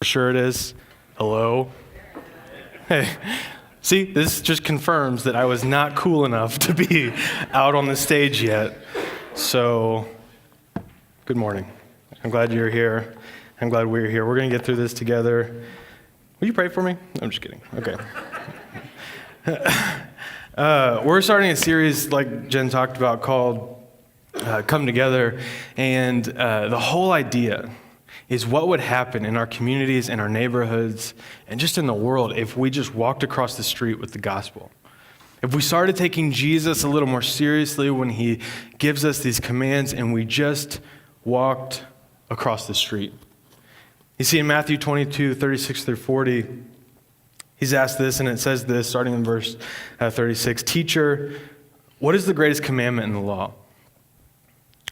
Sure it is. Hello. Hey, see, this just confirms that I was not cool enough to be out on the stage yet. So, good morning. I'm glad you're here. I'm glad we're here. We're going to get through this together. Will you pray for me? I'm just kidding. Okay. We're starting a series, like Jen talked about, called Come Together. And the whole idea is what would happen in our communities, in our neighborhoods, and just in the world if we just walked across the street with the gospel. If we started taking Jesus a little more seriously when he gives us these commands and we just walked across the street. You see in Matthew 22, 36 through 40, he's asked this, and it says this, starting in verse 36, "Teacher, what is the greatest commandment in the law?"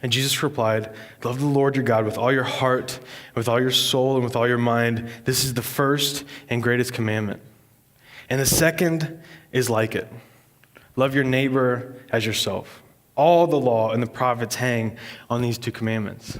And Jesus replied, "Love the Lord your God with all your heart, with all your soul, and with all your mind. This is the first and greatest commandment. And the second is like it. Love your neighbor as yourself. All the law and the prophets hang on these two commandments."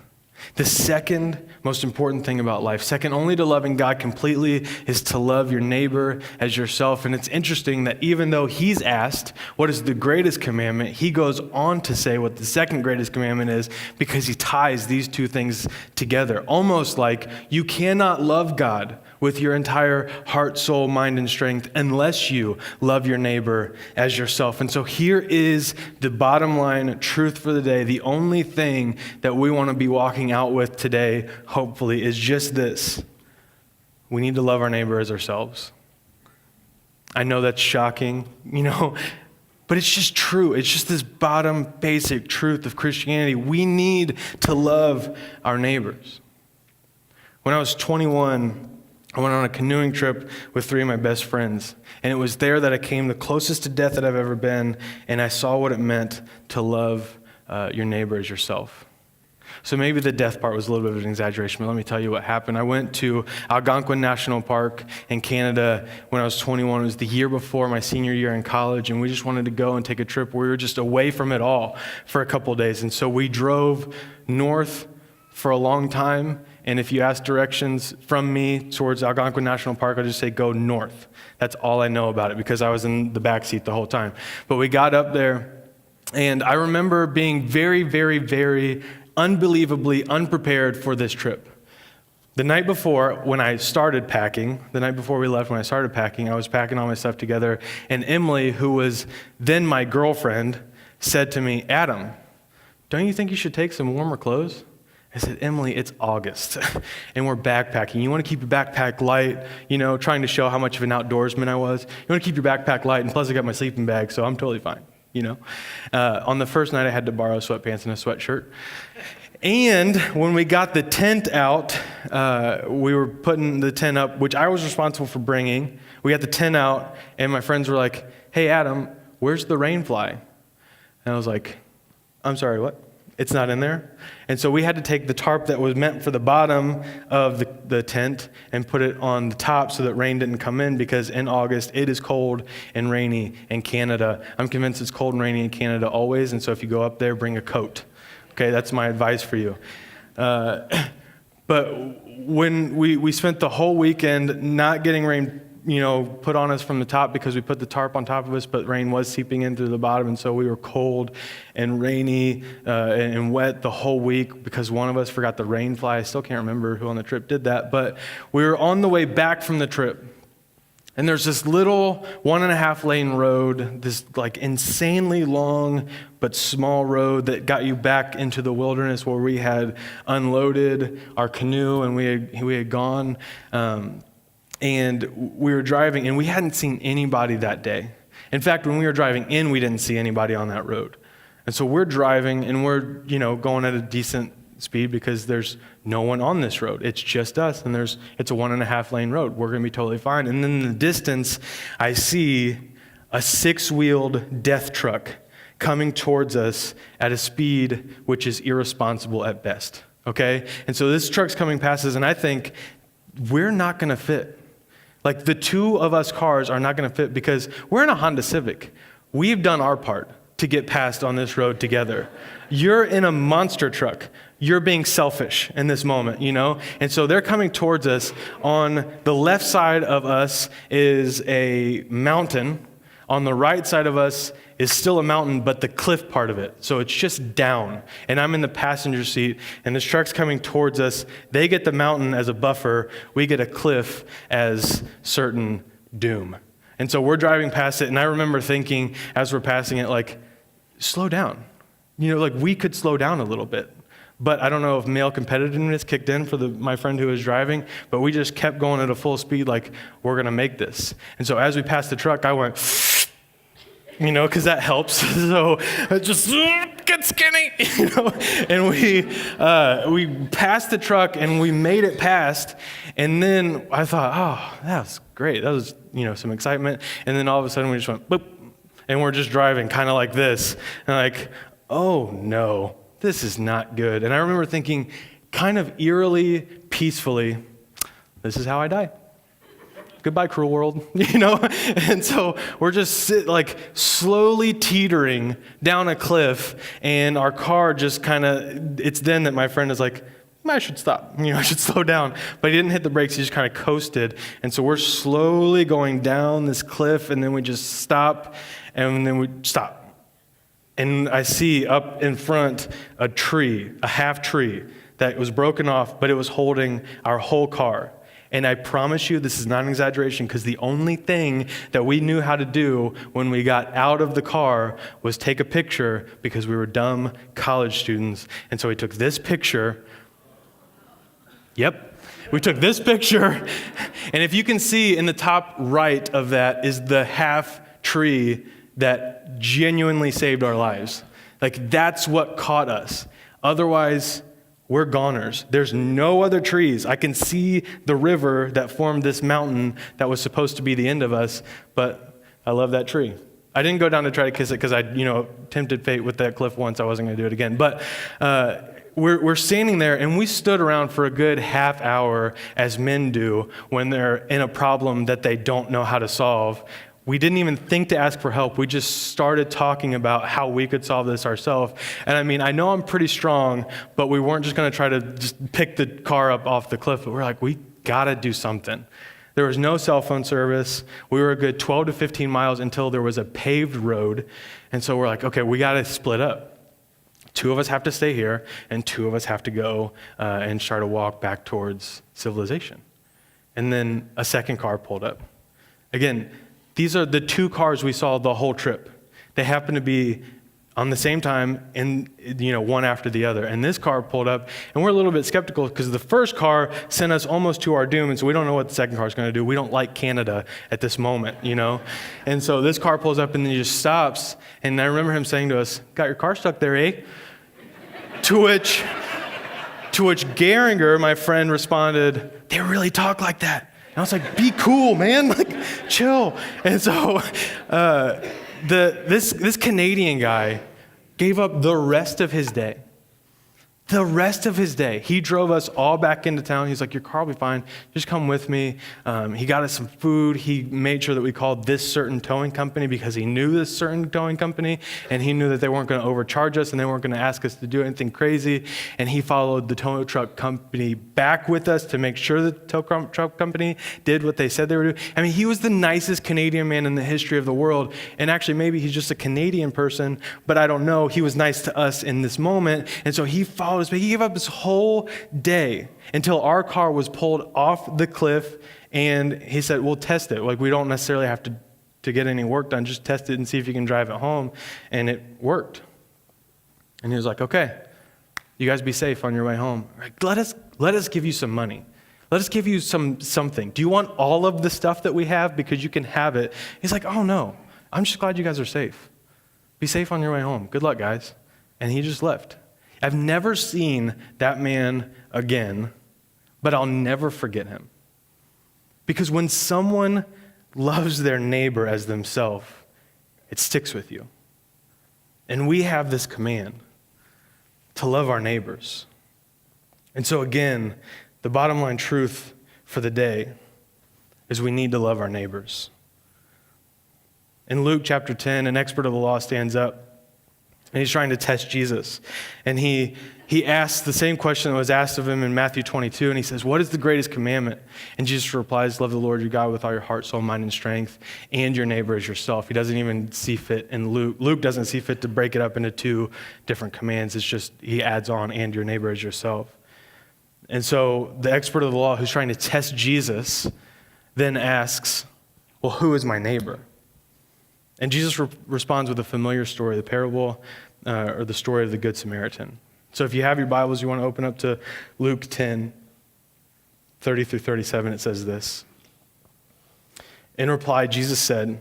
The second most important thing about life, second only to loving God completely, is to love your neighbor as yourself. And it's interesting that even though he's asked what is the greatest commandment, he goes on to say what the second greatest commandment is, because he ties these two things together. Almost like you cannot love God with your entire heart, soul, mind, and strength unless you love your neighbor as yourself. And so here is the bottom line truth for the day. The only thing that we want to be walking out with today, hopefully, is just this. We need to love our neighbor as ourselves. I know that's shocking, but it's just true. It's just this bottom basic truth of Christianity. We need to love our neighbors. When I was 21, I went on a canoeing trip with three of my best friends, and it was there that I came the closest to death that I've ever been, and I saw what it meant to love your neighbor as yourself. So maybe the death part was a little bit of an exaggeration, but let me tell you what happened. I went to Algonquin National Park in Canada when I was 21. It was the year before my senior year in college, and we just wanted to go and take a trip where we were just away from it all for a couple of days. And so we drove north for a long time, and if you ask directions from me towards Algonquin National Park, I'll just say go north. That's all I know about it because I was in the back seat the whole time. But we got up there, and I remember being very, very, very unbelievably unprepared for this trip. The night before, when I started packing, the night before we left, when I started packing, I was packing all my stuff together, and Emily, who was then my girlfriend, said to me, "Adam, don't you think you should take some warmer clothes?" I said, "Emily, it's August, and we're backpacking. You want to keep your backpack light, trying to show how much of an outdoorsman I was. You want to keep your backpack light, and plus I got my sleeping bag, so I'm totally fine, On the first night, I had to borrow sweatpants and a sweatshirt. And when we got the tent out, we were putting the tent up, which I was responsible for bringing. We got the tent out, and my friends were like, "Hey, Adam, where's the rain fly?" And I was like, "I'm sorry, what? It's not in there?" And so we had to take the tarp that was meant for the bottom of the tent and put it on the top so that rain didn't come in, because in August it is cold and rainy in Canada. I'm convinced it's cold and rainy in Canada always, and so if you go up there, bring a coat. Okay, that's my advice for you. But when we spent the whole weekend not getting rain put on us from the top because we put the tarp on top of us, but rain was seeping in through the bottom, and so we were cold and rainy and wet the whole week because one of us forgot the rain fly. I still can't remember who on the trip did that, but we were on the way back from the trip, and there's this little 1.5 lane road, this like insanely long but small road that got you back into the wilderness where we had unloaded our canoe and we had gone. And we were driving, and we hadn't seen anybody that day. In fact, when we were driving in, we didn't see anybody on that road. And so we're driving, and we're, going at a decent speed because there's no one on this road. It's just us, and it's a 1.5 lane road. We're going to be totally fine. And then in the distance, I see a 6-wheeled death truck coming towards us at a speed which is irresponsible at best, okay? And so this truck's coming past us, and I think we're not going to fit. Like the two of us cars are not going to fit because we're in a Honda Civic. We've done our part. to get past on this road together. You're in a monster truck. You're being selfish in this moment, you know? And so they're coming towards us. On the left side of us is a mountain. On the right side of us is still a mountain, but the cliff part of it. So it's just down. And I'm in the passenger seat, and this truck's coming towards us. They get the mountain as a buffer. We get a cliff as certain doom. And so we're driving past it, and I remember thinking as we're passing it, like, slow down. You know, like we could slow down a little bit. But I don't know if male competitiveness kicked in for my friend who was driving, but we just kept going at a full speed like, we're going to make this. And so as we passed the truck, I went, you know, because that helps. So I just get skinny, you know. And we passed the truck and we made it past. And then I thought, oh, that was great. That was, you know, some excitement. And then all of a sudden we just went, boop. And we're just driving kind of like this. And like, oh no, this is not good. And I remember thinking kind of eerily, peacefully, this is how I die. Goodbye, cruel world, you know? And so we're just slowly teetering down a cliff, and our car just kind of, it's then that my friend is like, I should stop, you know, I should slow down. But he didn't hit the brakes, he just kind of coasted. And so we're slowly going down this cliff, and then we just stop, and then we stop. And I see up in front a tree, a half tree, that was broken off, but it was holding our whole car. And I promise you, this is not an exaggeration, because the only thing that we knew how to do when we got out of the car was take a picture, because we were dumb college students. And so we took this picture. Yep. We took this picture. And if you can see in the top right of that is the half tree that genuinely saved our lives. Like, that's what caught us. Otherwise, we're goners. There's no other trees. I can see the river that formed this mountain that was supposed to be the end of us, but I love that tree. I didn't go down to try to kiss it because I, tempted fate with that cliff once. I wasn't going to do it again. But we're standing there, and we stood around for a good half hour, as men do when they're in a problem that they don't know how to solve. We didn't even think to ask for help. We just started talking about how we could solve this ourselves. And I mean, I know I'm pretty strong, but we weren't just going to try to just pick the car up off the cliff. But we're like, we got to do something. There was no cell phone service. We were a good 12 to 15 miles until there was a paved road. And so we're like, okay, we got to split up. 2 of us have to stay here, and 2 of us have to go and try to walk back towards civilization. And then a second car pulled up. Again, these are the 2 cars we saw the whole trip. They happen to be on the same time, and one after the other. And this car pulled up, and we're a little bit skeptical because the first car sent us almost to our doom, and so we don't know what the second car is going to do. We don't like Canada at this moment, And so this car pulls up, and then he just stops. And I remember him saying to us, "Got your car stuck there, eh?" To which Geringer, my friend, responded, "They really talk like that." And I was like, "Be cool, man, like chill." And so this Canadian guy gave up the rest of his day. The rest of his day. He drove us all back into town. He's like, "Your car will be fine. Just come with me." He got us some food. He made sure that we called this certain towing company because he knew this certain towing company, and he knew that they weren't going to overcharge us and they weren't going to ask us to do anything crazy. And he followed the tow truck company back with us to make sure the tow truck company did what they said they were doing. I mean, he was the nicest Canadian man in the history of the world. And actually, maybe he's just a Canadian person, but I don't know. He was nice to us in this moment. And so he followed us, but he gave up his whole day until our car was pulled off the cliff, and he said, "We'll test it. Like, we don't necessarily have to get any work done. Just test it and see if you can drive it home." And it worked. And he was like, "Okay, you guys be safe on your way home. Like, let us give you some money. Let us give you something. Do you want all of the stuff that we have? Because you can have it." He's like, "Oh no, I'm just glad you guys are safe. Be safe on your way home. Good luck, guys." And he just left. I've never seen that man again, but I'll never forget him. Because when someone loves their neighbor as themselves, it sticks with you. And we have this command to love our neighbors. And so again, the bottom line truth for the day is we need to love our neighbors. In Luke chapter 10, an expert of the law stands up And he's trying to test Jesus. And he asks the same question that was asked of him in Matthew 22, and he says, what is the greatest commandment? And Jesus replies, love the Lord your God with all your heart, soul, mind, and strength, and your neighbor as yourself. He doesn't even see fit, and Luke doesn't see fit to break it up into two different commands. It's just, he adds on, and your neighbor as yourself. And so the expert of the law who's trying to test Jesus then asks, well, who is my neighbor? And Jesus responds with a familiar story, the parable or the story of the Good Samaritan. So if you have your Bibles, you want to open up to Luke 10, 30 through 37, it says this. In reply, Jesus said,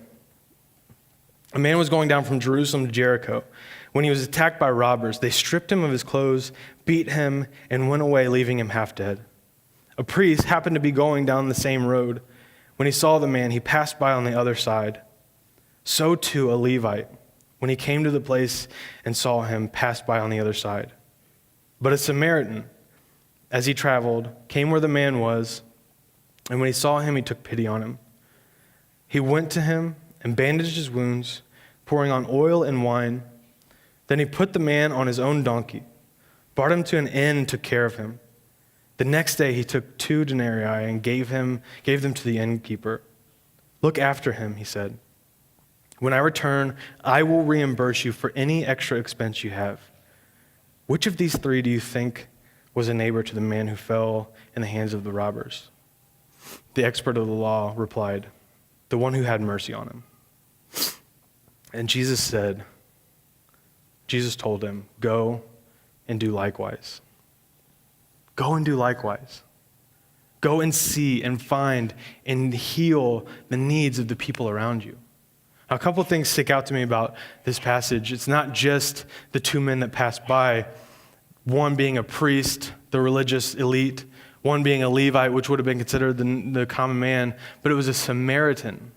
a man was going down from Jerusalem to Jericho. When he was attacked by robbers, they stripped him of his clothes, beat him, and went away, leaving him half dead. A priest happened to be going down the same road. When he saw the man, he passed by on the other side. So too a Levite, when he came to the place and saw him, passed by on the other side. But a Samaritan, as he traveled, came where the man was, and when he saw him, he took pity on him. He went to him and bandaged his wounds, pouring on oil and wine. Then he put the man on his own donkey, brought him to an inn, and took care of him. The next day he took 2 denarii and gave them to the innkeeper. Look after him, he said. When I return, I will reimburse you for any extra expense you have. Which of these 3 do you think was a neighbor to the man who fell in the hands of the robbers? The expert of the law replied, the one who had mercy on him. And Jesus told him, go and do likewise. Go and do likewise. Go and see and find and heal the needs of the people around you. Now, a couple of things stick out to me about this passage. It's not just the 2 men that passed by, one being a priest, the religious elite, one being a Levite, which would have been considered the common man, but it was a Samaritan.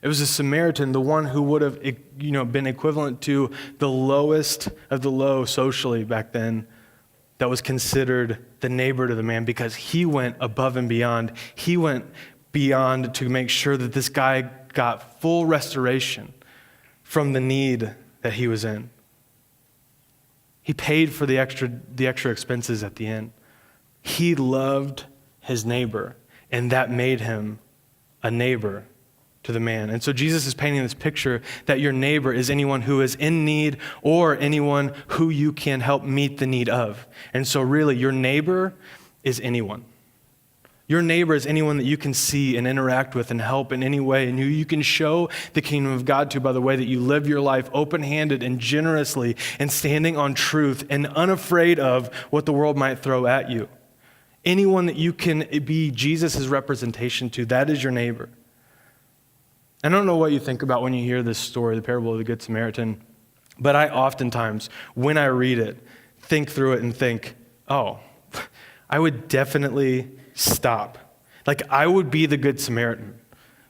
It was a Samaritan, the one who would have been equivalent to the lowest of the low socially back then, that was considered the neighbor to the man because he went above and beyond. He went beyond to make sure that this guy got full restoration from the need that he was in. He paid for the extra expenses at the end. He loved his neighbor, and that made him a neighbor to the man. And so Jesus is painting this picture that your neighbor is anyone who is in need or anyone who you can help meet the need of. And so really, your neighbor is anyone. Your neighbor is anyone that you can see and interact with and help in any way, and who you can show the kingdom of God to by the way that you live your life open-handed and generously and standing on truth and unafraid of what the world might throw at you. Anyone that you can be Jesus' representation to, that is your neighbor. I don't know what you think about when you hear this story, the parable of the Good Samaritan, but I oftentimes, when I read it, think through it and think, oh, I would definitely stop. Like, I would be the Good Samaritan.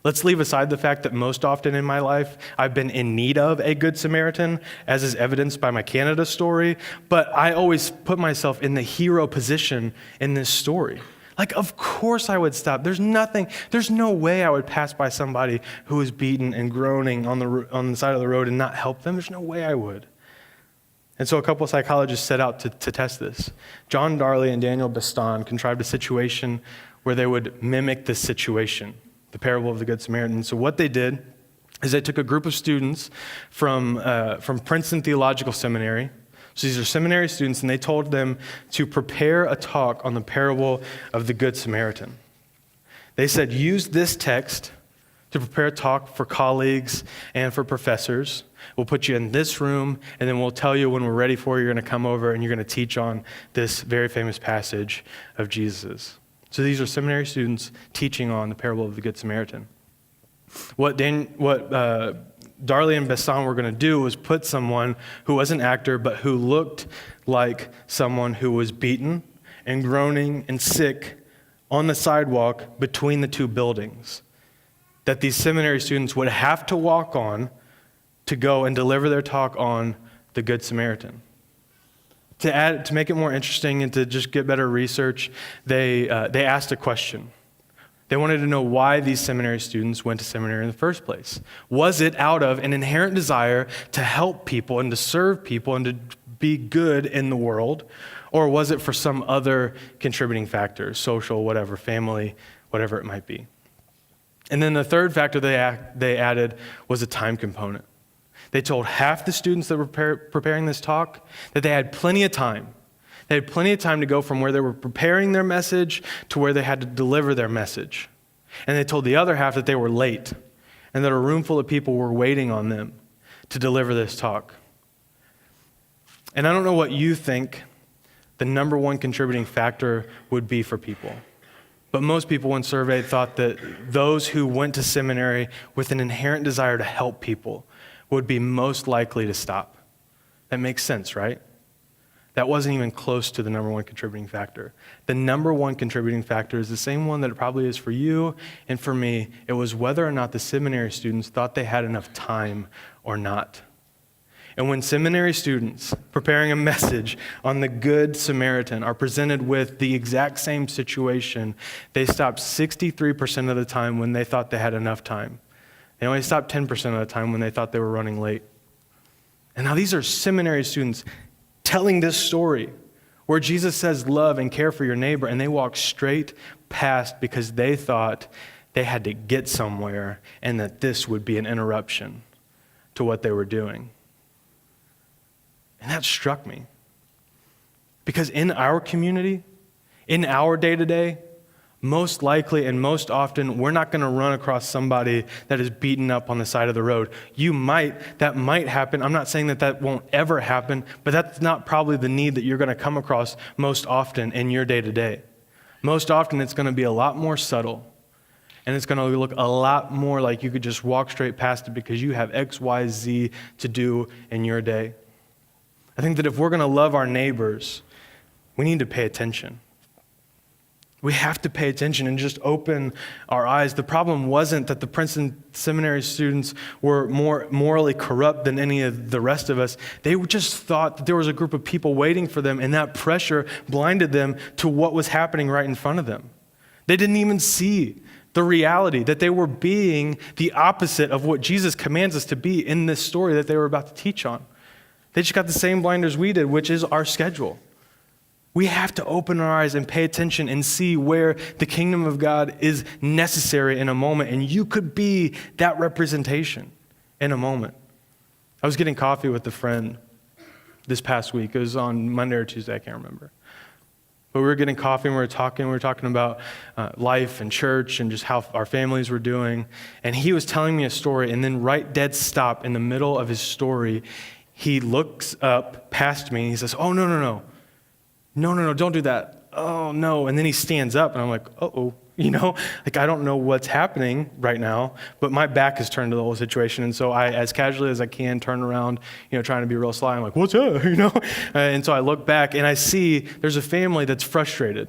Let's leave aside the fact that most often in my life, I've been in need of a Good Samaritan, as is evidenced by my Canada story, but I always put myself in the hero position in this story. Like, of course I would stop. There's no way I would pass by somebody who is beaten and groaning on the side of the road and not help them. There's no way I would. And so a couple of psychologists set out to test this. John Darley and Daniel Baston contrived a situation where they would mimic this situation, the parable of the Good Samaritan. So what they did is they took a group of students from Princeton Theological Seminary. So these are seminary students, and they told them to prepare a talk on the parable of the Good Samaritan. They said, use this text to prepare a talk for colleagues and for professors. We'll put you in this room, and then we'll tell you when we're ready for you. You're going to come over, and you're going to teach on this very famous passage of Jesus. So these are seminary students teaching on the parable of the Good Samaritan. What Darley and Besson were going to do was put someone who was an actor, but who looked like someone who was beaten and groaning and sick on the sidewalk between the 2 buildings that these seminary students would have to walk on to go and deliver their talk on the Good Samaritan. To make it more interesting and to just get better research, they asked a question. They wanted to know why these seminary students went to seminary in the first place. Was it out of an inherent desire to help people and to serve people and to be good in the world? Or was it for some other contributing factor, social, whatever, family, whatever it might be? And then the third factor they added was a time component. They told half the students that were preparing this talk that they had plenty of time. They had plenty of time to go from where they were preparing their message to where they had to deliver their message. And they told the other half that they were late and that a room full of people were waiting on them to deliver this talk. And I don't know what you think the number one contributing factor would be for people. But most people, when surveyed, thought that those who went to seminary with an inherent desire to help people would be most likely to stop. That makes sense, right? That wasn't even close to the number one contributing factor. The number one contributing factor is the same one that it probably is for you and for me. It was whether or not the seminary students thought they had enough time or not. And when seminary students preparing a message on the Good Samaritan are presented with the exact same situation, they stopped 63% of the time when they thought they had enough time. They only stopped 10% of the time when they thought they were running late. And now these are seminary students telling this story where Jesus says love and care for your neighbor, and they walk straight past because they thought they had to get somewhere and that this would be an interruption to what they were doing. And that struck me. Because in our community, in our day-to-day, most likely and most often, we're not going to run across somebody that is beaten up on the side of the road. That might happen. I'm not saying that won't ever happen, but that's not probably the need that you're going to come across most often in your day-to-day. Most often, it's going to be a lot more subtle, and it's going to look a lot more like you could just walk straight past it because you have X, Y, Z to do in your day. I think that if we're going to love our neighbors, we need to pay attention. We have to pay attention and just open our eyes. The problem wasn't that the Princeton Seminary students were more morally corrupt than any of the rest of us. They just thought that there was a group of people waiting for them, and that pressure blinded them to what was happening right in front of them. They didn't even see the reality that they were being the opposite of what Jesus commands us to be in this story that they were about to teach on. They just got the same blinders we did, which is our schedule. We have to open our eyes and pay attention and see where the kingdom of God is necessary in a moment. And you could be that representation in a moment. I was getting coffee with a friend this past week. It was on Monday or Tuesday, I can't remember. But we were getting coffee and we were talking about life and church and just how our families were doing. And he was telling me a story, and then right dead stop in the middle of his story, he looks up past me and he says, "Oh, no, don't do that. Oh, no." And then he stands up and I'm like, uh-oh, I don't know what's happening right now, but my back is turned to the whole situation. And so I, as casually as I can, turn around, trying to be real sly. I'm like, "What's up?" And so I look back and I see there's a family that's frustrated.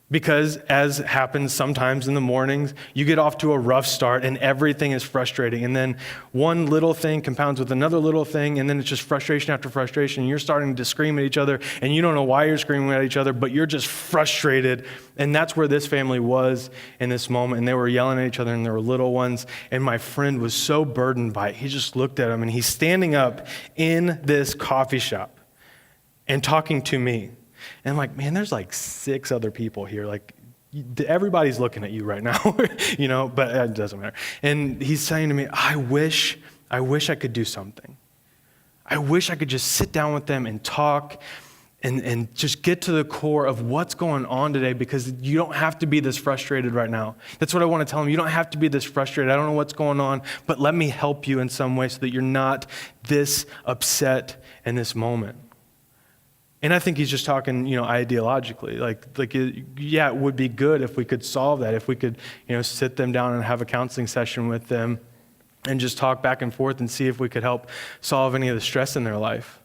Because as happens sometimes in the mornings, you get off to a rough start and everything is frustrating. And then one little thing compounds with another little thing, and then it's just frustration after frustration. And you're starting to scream at each other, and you don't know why you're screaming at each other, but you're just frustrated. And that's where this family was in this moment. And they were yelling at each other, and there were little ones. And my friend was so burdened by it. He just looked at him, and he's standing up in this coffee shop and talking to me. And I'm like, man, there's like 6 other people here. Like, everybody's looking at you right now, but it doesn't matter. And he's saying to me, I wish I could do something. I wish I could just sit down with them and talk and just get to the core of what's going on today, because you don't have to be this frustrated right now. That's what I want to tell him. You don't have to be this frustrated. I don't know what's going on, but let me help you in some way so that you're not this upset in this moment. And I think he's just talking, ideologically. It would be good if we could solve that, if we could, sit them down and have a counseling session with them and just talk back and forth and see if we could help solve any of the stress in their life.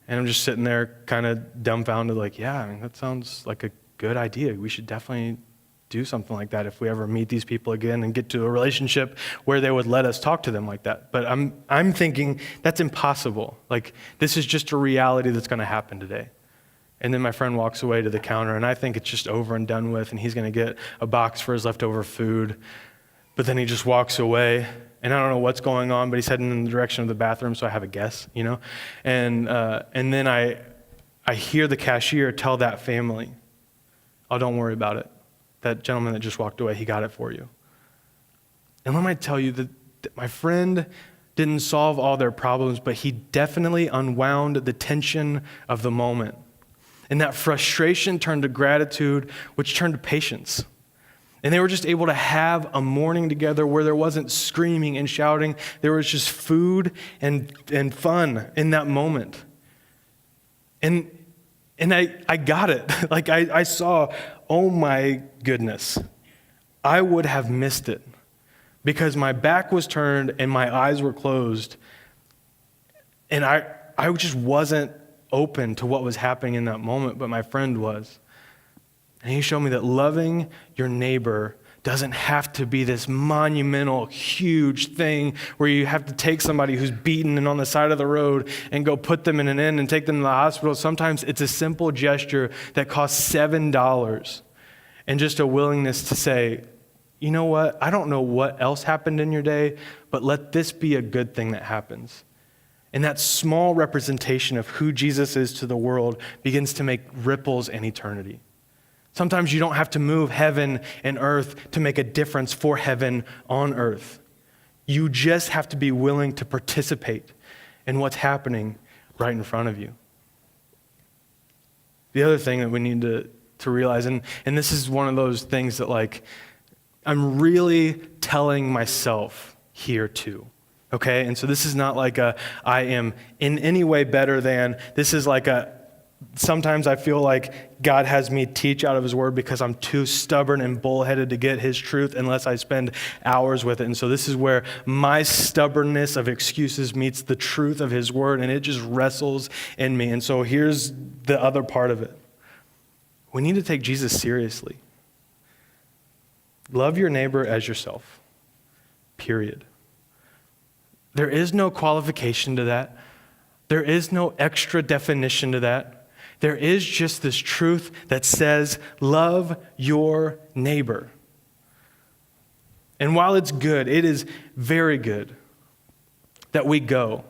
And I'm just sitting there kind of dumbfounded, that sounds like a good idea. We should definitely do something like that if we ever meet these people again and get to a relationship where they would let us talk to them like that. But I'm thinking that's impossible. This is just a reality that's going to happen today. And then my friend walks away to the counter, and I think it's just over and done with, and he's going to get a box for his leftover food. But then he just walks away, and I don't know what's going on, but he's heading in the direction of the bathroom, so I have a guess, And then I hear the cashier tell that family, "Oh, don't worry about it. That gentleman that just walked away, he got it for you." And let me tell you that my friend didn't solve all their problems, but he definitely unwound the tension of the moment. And that frustration turned to gratitude, which turned to patience. And they were just able to have a morning together where there wasn't screaming and shouting. There was just food and fun in that moment. And I got it. Like I saw, oh my goodness, I would have missed it because my back was turned and my eyes were closed. And I just wasn't open to what was happening in that moment, but my friend was. And he showed me that loving your neighbor doesn't have to be this monumental, huge thing where you have to take somebody who's beaten and on the side of the road and go put them in an inn and take them to the hospital. Sometimes it's a simple gesture that costs $7 and just a willingness to say, "You know what? I don't know what else happened in your day, but let this be a good thing that happens." And that small representation of who Jesus is to the world begins to make ripples in eternity. Sometimes you don't have to move heaven and earth to make a difference for heaven on earth. You just have to be willing to participate in what's happening right in front of you. The other thing that we need to realize, and this is one of those things that I'm really telling myself here too. Okay, and so this is not like I am in any way better than. This is sometimes I feel like God has me teach out of his word because I'm too stubborn and bullheaded to get his truth unless I spend hours with it. And so this is where my stubbornness of excuses meets the truth of his word, and it just wrestles in me. And so here's the other part of it. We need to take Jesus seriously. Love your neighbor as yourself, period. There is no qualification to that. There is no extra definition to that. There is just this truth that says, love your neighbor. And while it's good, it is very good that we go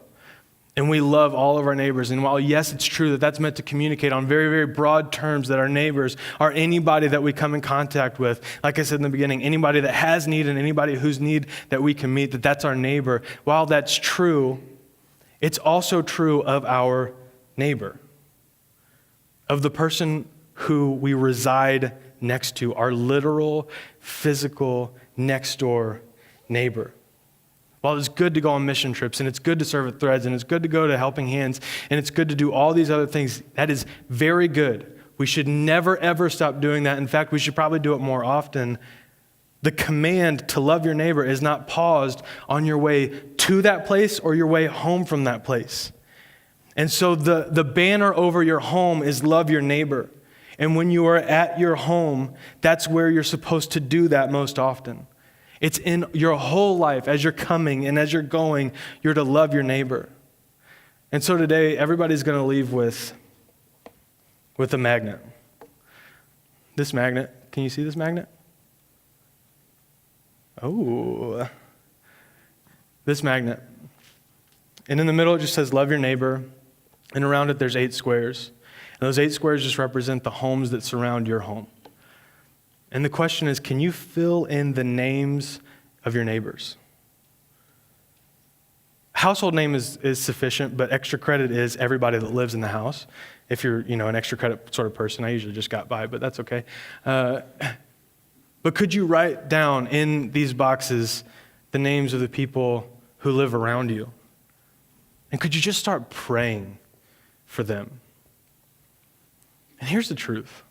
and we love all of our neighbors. And while, yes, it's true that that's meant to communicate on very, very broad terms that our neighbors are anybody that we come in contact with. Like I said in the beginning, anybody that has need and anybody whose need that we can meet, that's our neighbor. While that's true, it's also true of our neighbor, of the person who we reside next to, our literal, physical, next door neighbor. While it's good to go on mission trips, and it's good to serve at Threads, and it's good to go to Helping Hands, and it's good to do all these other things, that is very good. We should never, ever stop doing that. In fact, we should probably do it more often. The command to love your neighbor is not paused on your way to that place or your way home from that place. And so the banner over your home is love your neighbor. And when you are at your home, that's where you're supposed to do that most often. It's in your whole life. As you're coming and as you're going, you're to love your neighbor. And so today, everybody's going to leave with a magnet. This magnet, can you see this magnet? Oh, this magnet. And in the middle, it just says love your neighbor. And around it, there's 8 squares. And those 8 squares just represent the homes that surround your home. And the question is, can you fill in the names of your neighbors? Household name is sufficient, but extra credit is everybody that lives in the house. If you're, an extra credit sort of person, I usually just got by, but that's okay. But could you write down in these boxes the names of the people who live around you? And could you just start praying for them? And here's the truth.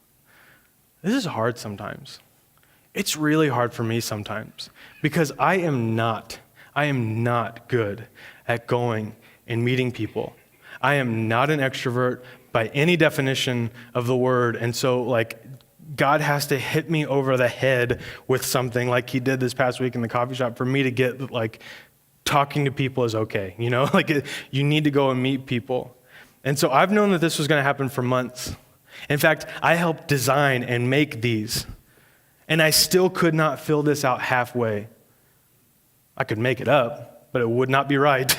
This is hard sometimes. It's really hard for me sometimes because I am not good at going and meeting people. I am not an extrovert by any definition of the word. And so God has to hit me over the head with something like he did this past week in the coffee shop for me to get talking to people is okay. You need to go and meet people. And so I've known that this was going to happen for months. In fact, I helped design and make these, and I still could not fill this out halfway. I could make it up, but it would not be right.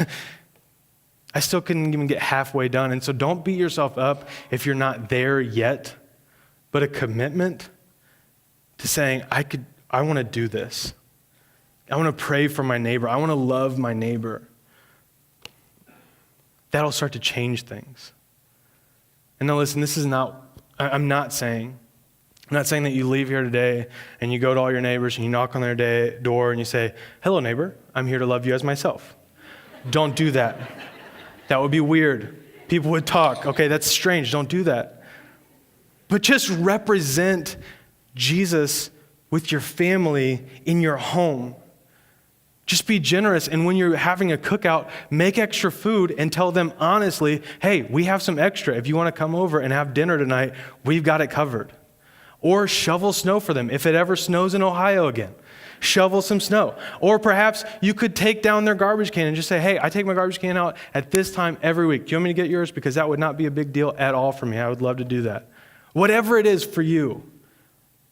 I still couldn't even get halfway done. And so don't beat yourself up if you're not there yet, but a commitment to saying, I want to do this. I want to pray for my neighbor. I want to love my neighbor. That'll start to change things. And now listen, I'm not saying that you leave here today and you go to all your neighbors and you knock on their door and you say, hello neighbor, I'm here to love you as myself. Don't do that. That would be weird. People would talk. Okay, that's strange. Don't do that. But just represent Jesus with your family in your home. Just be generous, and when you're having a cookout, make extra food and tell them honestly, hey, we have some extra. If you want to come over and have dinner tonight, we've got it covered. Or shovel snow for them. If it ever snows in Ohio again, shovel some snow. Or perhaps you could take down their garbage can and just say, hey, I take my garbage can out at this time every week. Do you want me to get yours? Because that would not be a big deal at all for me. I would love to do that. Whatever it is for you,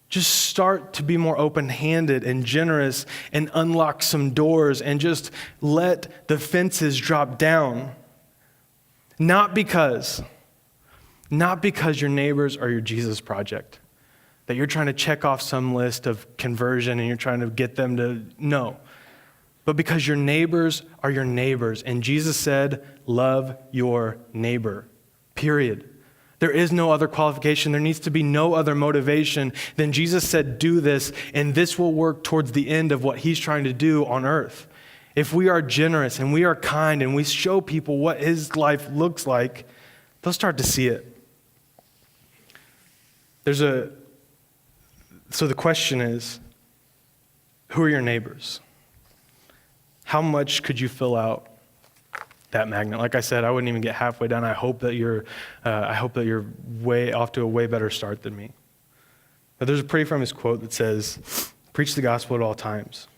just start to be more open-handed and generous and unlock some doors and just let the fences drop down. Not because your neighbors are your Jesus project, that you're trying to check off some list of conversion and you're trying to get them to, no. But because your neighbors are your neighbors. And Jesus said, love your neighbor, period. There is no other qualification. There needs to be no other motivation than Jesus said, do this, and this will work towards the end of what he's trying to do on earth. If we are generous and we are kind and we show people what his life looks like, they'll start to see it. So the question is, who are your neighbors? How much could you fill out that magnet? Like I said, I wouldn't even get halfway done. I hope that you're way off to a way better start than me. But there's a pretty famous quote that says, preach the gospel at all times.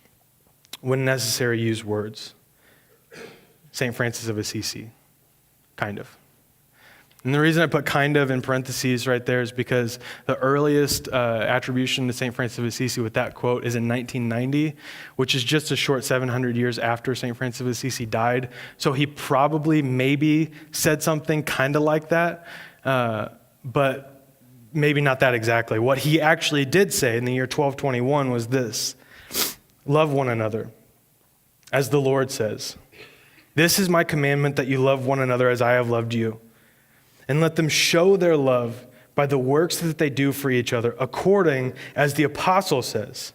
When necessary, use words. St. Francis of Assisi, kind of. And the reason I put kind of in parentheses right there is because the earliest attribution to St. Francis of Assisi with that quote is in 1990, which is just a short 700 years after St. Francis of Assisi died. So he probably maybe said something kind of like that, but maybe not that exactly. What he actually did say in the year 1221 was this: love one another, as the Lord says. This is my commandment, that you love one another as I have loved you. And let them show their love by the works that they do for each other, according as the apostle says.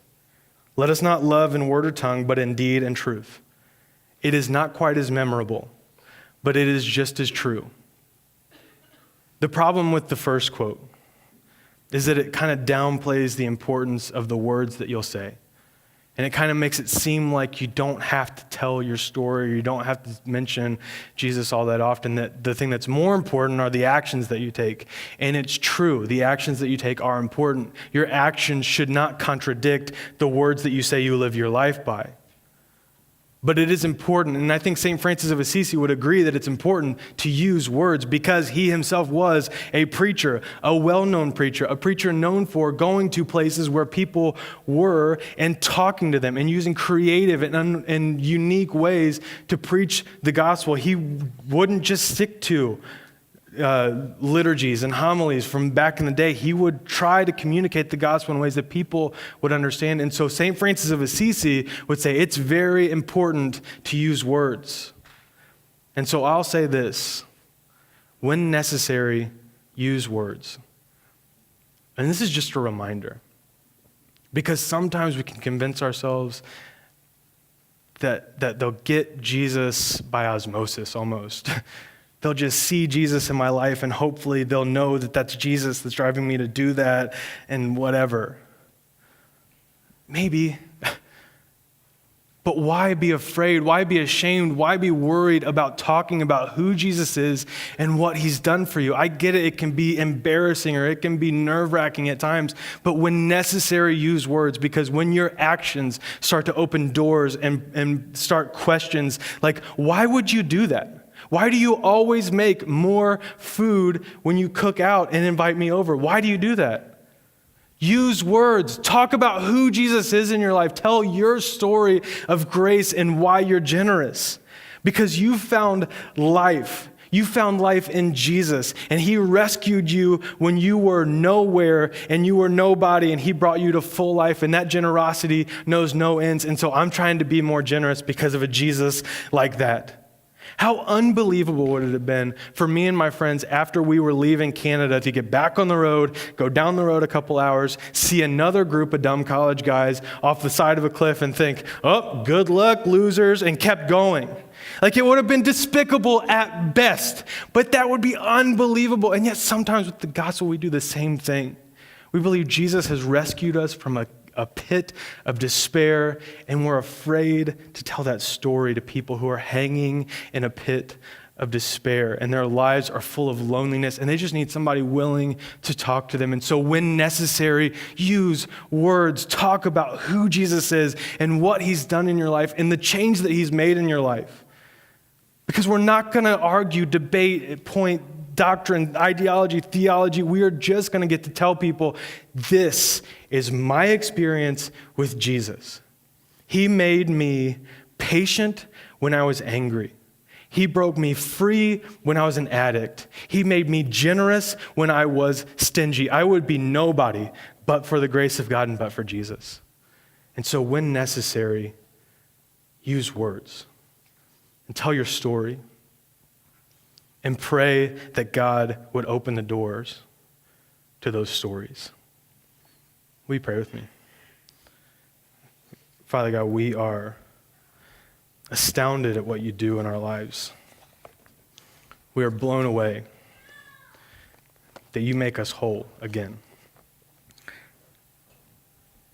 Let us not love in word or tongue, but in deed and truth. It is not quite as memorable, but it is just as true. The problem with the first quote is that it kind of downplays the importance of the words that you'll say. And it kind of makes it seem like you don't have to tell your story, you don't have to mention Jesus all that often, that the thing that's more important are the actions that you take. And it's true, the actions that you take are important. Your actions should not contradict the words that you say you live your life by. But it is important, and I think St. Francis of Assisi would agree that it's important to use words because he himself was a preacher, a well-known preacher, a preacher known for going to places where people were and talking to them and using creative and unique ways to preach the gospel. He wouldn't just stick to liturgies and homilies from back in the day. He would try to communicate the gospel in ways that people would understand. And so St. Francis of Assisi would say it's very important to use words. And so I'll say this: when necessary, use words. And this is just a reminder, because sometimes we can convince ourselves that they'll get Jesus by osmosis almost. They'll just see Jesus in my life, and hopefully they'll know that that's Jesus that's driving me to do that and whatever. Maybe. But why be afraid? Why be ashamed? Why be worried about talking about who Jesus is and what he's done for you? I get it. It can be embarrassing or it can be nerve-wracking at times. But when necessary, use words, because when your actions start to open doors and start questions like, why would you do that? Why do you always make more food when you cook out and invite me over? Why do you do that? Use words. Talk about who Jesus is in your life. Tell your story of grace and why you're generous. Because you found life. You found life in Jesus, and he rescued you when you were nowhere and you were nobody, and he brought you to full life, and that generosity knows no ends. And so I'm trying to be more generous because of a Jesus like that. How unbelievable would it have been for me and my friends after we were leaving Canada to get back on the road, go down the road a couple hours, see another group of dumb college guys off the side of a cliff and think, oh, good luck, losers, and kept going. Like, it would have been despicable at best, but that would be unbelievable. And yet sometimes with the gospel, we do the same thing. We believe Jesus has rescued us from a pit of despair, and we're afraid to tell that story to people who are hanging in a pit of despair, and their lives are full of loneliness, and they just need somebody willing to talk to them. And so when necessary, use words, talk about who Jesus is and what he's done in your life and the change that he's made in your life. Because we're not going to argue, debate, point, doctrine, ideology, theology. We are just going to get to tell people, this is my experience with Jesus. He made me patient when I was angry. He broke me free when I was an addict. He made me generous when I was stingy. I would be nobody but for the grace of God and but for Jesus. And so when necessary, use words and tell your story and pray that God would open the doors to those stories. Will you pray with me? Father God, we are astounded at what you do in our lives. We are blown away that you make us whole again.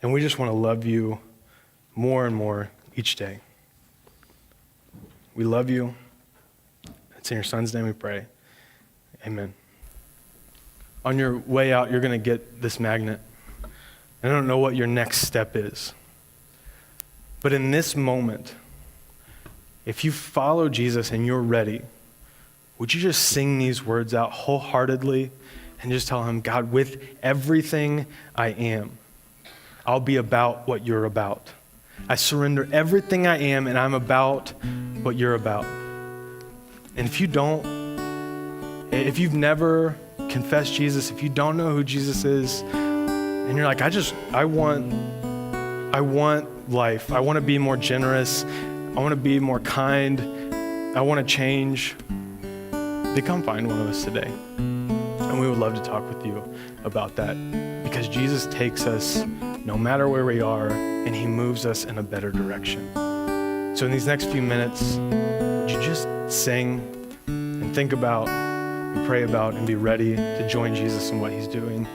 And we just want to love you more and more each day. We love you. It's in your son's name we pray. Amen. On your way out, you're going to get this magnet. I don't know what your next step is. But in this moment, if you follow Jesus and you're ready, would you just sing these words out wholeheartedly and just tell him, God, with everything I am, I'll be about what you're about. I surrender everything I am, and I'm about what you're about. And if you don't, if you've never confessed Jesus, if you don't know who Jesus is, and you're like, I want life. I want to be more generous. I want to be more kind. I want to change. Then come find one of us today. And we would love to talk with you about that, because Jesus takes us no matter where we are, and he moves us in a better direction. So in these next few minutes, would you just sing and think about and pray about and be ready to join Jesus in what he's doing